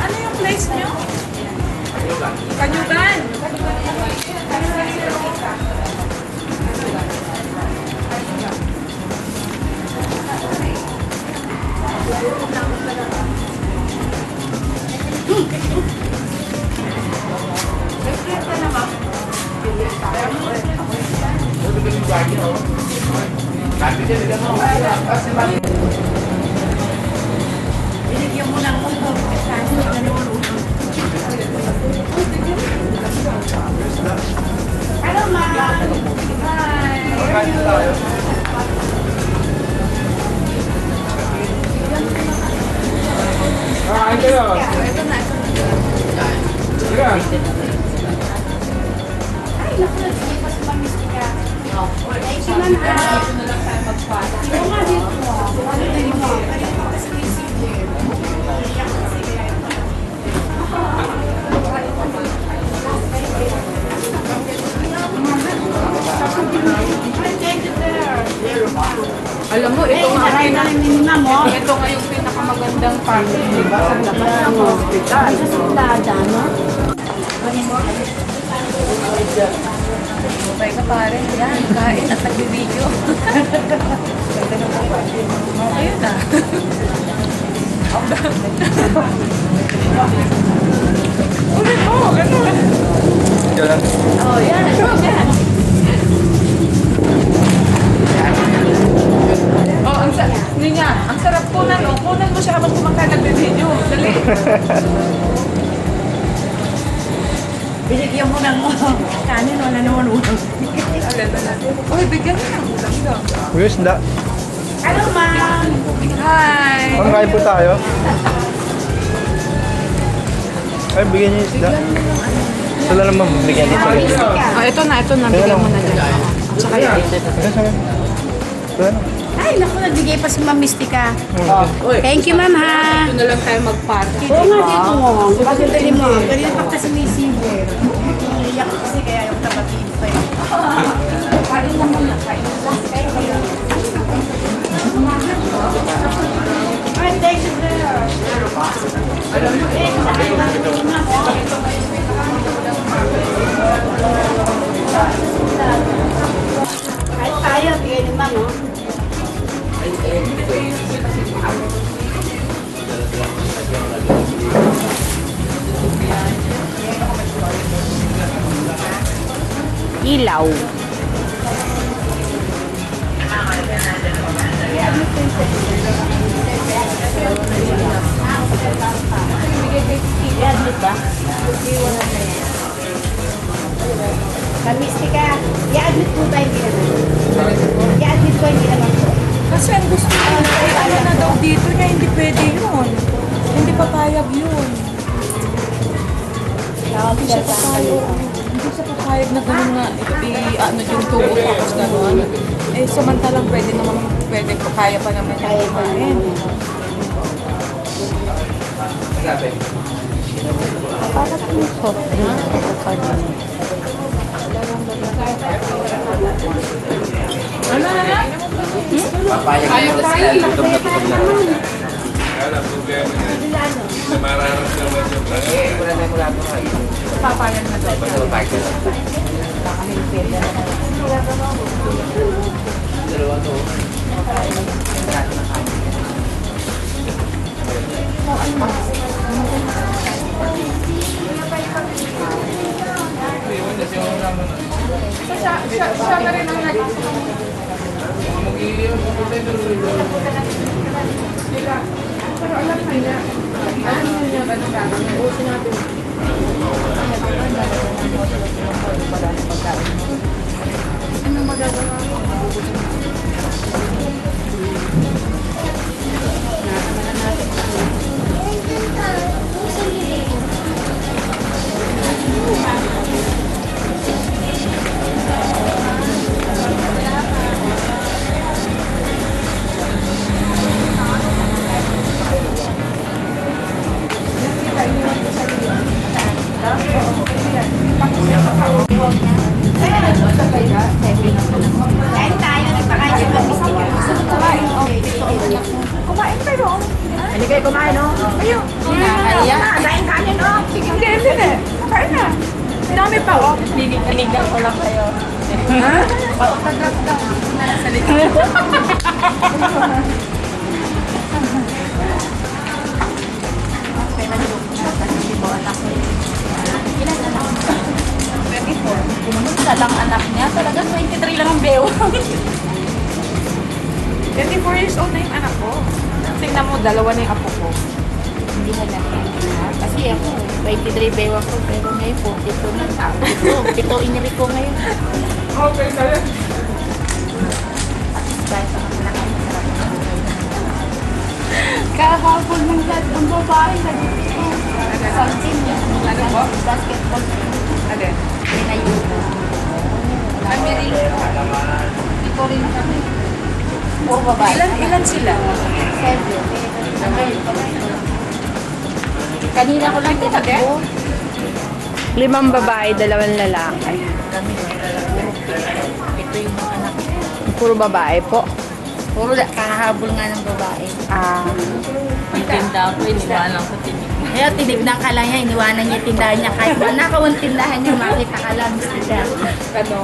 Ano yung place nyo? Kanyugan. Binigyan mo ng ulo. Kasi nanonood. Hello, ma'am. Ah, ito yun. Ito na. Yan. Ay, naku, hindi pa sumamistika. Thank you, ma'am. Dito na lang tayo magpala. Oo nga, dito mo. Ano din mo? Kanina pa kasi may sige. Alam mo, ito nga ito nga yung pinakamagandang parking dito sa labas ng hospital. Okay ka pare, yan, kain at nagbibideo. Ayun na. Ulit mo, gano'n. Yan. Oh, yan, yan. Oh, ang sarap kunan, oh. Kunan mo siya habang kumakain nagbibideo. Dali. Binigyan mo ng kanin o nanonood. Uy, bigyan mo ng ulam daw. Uyos, hindi. Hello, ma'am. Hi. Pangkain po tayo. Ay, bigyan niyo yung isda. Ito na naman, bigyan niyo sa Oh, ito na. Bigyan mo na dyan. Tsaka yun. Ito na. Ay, naku, nagbigay pa si Ma'am Mystica. Thank you, ma'am, ha. Dito na lang tayo mag-party. Oo nga, dito mo. Pagkakali mo. Kanina pa kasi may silver. Iyak kasi kaya yung tabatid pa yun. Kain na muna. Kain na lang. Ay, thank you, sir. Alam mo, ito nga yung pinakamagandang Kahit tayo, bigay ni ma'am, oh. Ilaw. I-admit ba? Ma'am Mystica, i-admit po ba hindi naman? I-admit po hindi naman po. Kasi ang gusto ko ano na daw dito na hindi pwede yun. Hindi papayag yun. Hindi siya papayag. Hindi siya papayag na gano'n nga ano yung tubo tapos gano'n. Eh samantalang pwede kaya pa naman yung kumain. Para po yung soft drink. Ano na? Papayag Ayaw na tayo. sila. Gutom na gutom na. Wala na mula ito. Papayag na daw. Basta papayag na. Dalawa to. Siya na rin ang pero alam na niya. Alam niya ganun gagawin. Uso natin. Ano magagawa mo? Kain tayo, nagpakain yung mag-misti ka. Kumain, oh. Kumain kayo. Hindi kayo kumain, no? Ayun. Kaya. Kain kanin, no? Sige, hindi. Kumain na. Dami pa, oh. Binigyan ko lang kayo. Ha? Pautagap daw. Salita. Isa lang anak niya. Talaga 23 lang ang bewang. 24 years old na yung anak ko. Tingnan mo, dalawa na yung apo ko. Hindi na lang. Kasi ako, 23 bewang ko. Pero ngayon, 42 na tao. Ito, iniri ko ngayon. Okay, sa'yo. Dahil sa mga anak, masarap na kahapon ng lahat ng babae na dito. Something niya. Ano po? Basketball. Ano? Pinayo ko. Kami rin. Hindi ko rin kami. Puro babae. Ilan sila? 7. Kanina ko lang tinagbo. 5 babae, 2 lalaki. Kami. Ito yung mga anak. Puro babae po. Puro kahabol nga ng babae. Ah, Ang tinda ko, iniwanan ko tinig. Kaya tinignan ka lang niya, iniwanan niya yung tindahan niya. Kahit manakaw ang tindahan niya, makita ka lang. Tinda. Ano?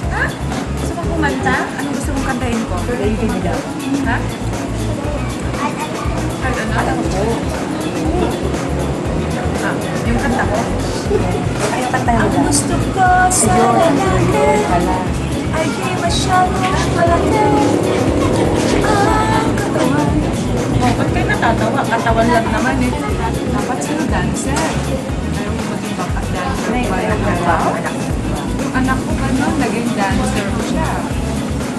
Ha? Gusto mo kumanta? Anong gusto mong kantahin ko? Ha? Ano? Ah, yung kanta ko? Ang gusto ko sa lalaki ay di masyadong malaki ang katawan. Oh, ba't kayo natatawa? Katawan lang naman eh. Dapat sino dancer. Ayaw mo maging backup dancer. Yung anak ko gano'n, naging dancer ko siya.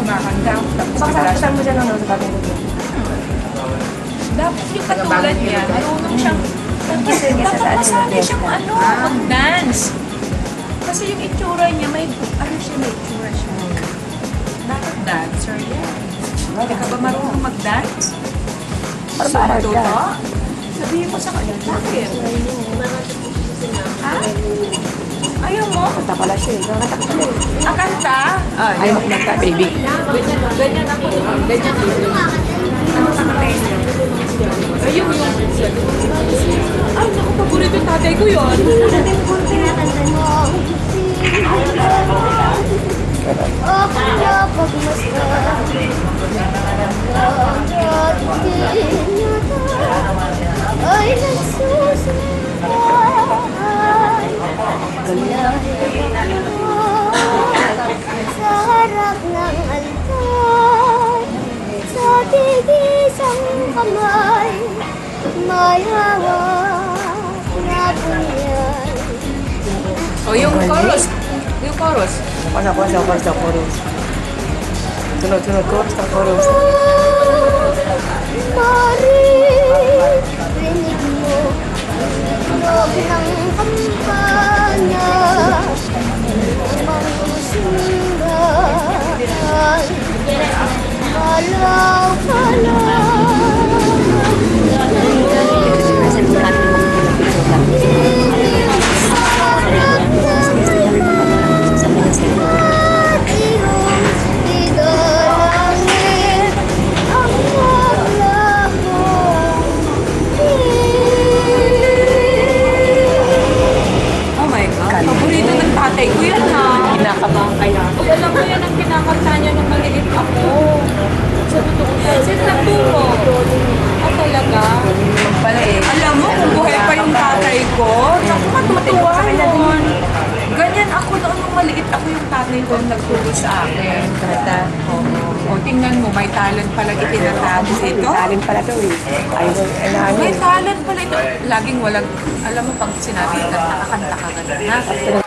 Kumakanta ako. Tapos Saan mo siya nung sa tatay ko? dapat yung katulad niya, marunong siyang dapat masanay siyang mag-dance. Kasi yung itsura niya, may itsura siya. Dapat dancer yan. Hindi ka ba marunong mag-dance? Gusto mo tuto? Sabihin mo sa kanya, bakit? Ha? Ayaw mo? Kanta pala siya eh. Kanta pala eh. Ang kanta? Ayaw mo kumanta, baby. Ganyan ako. Ganyan ako. Ano sa kantayin niya? Ayun yung... Ay, naku, paborito yung tatay ko yun. Ay, sa harap ng altar, sa tigisang kamay, may hawak na bunyan. O, yung chorus. Yung chorus. Pasa, chorus. Sunod, chorus na chorus. Marinig mo, tunog ng kampana, namang simbahan, nagtuturo sa akin. Kanta. O, tingnan mo, may talent pala itinatago ito. Talent pala to eh. Ay, ano May talent pala ito. Laging walang, alam mo, pag sinabi ka, nakakanta ka ganun, ha?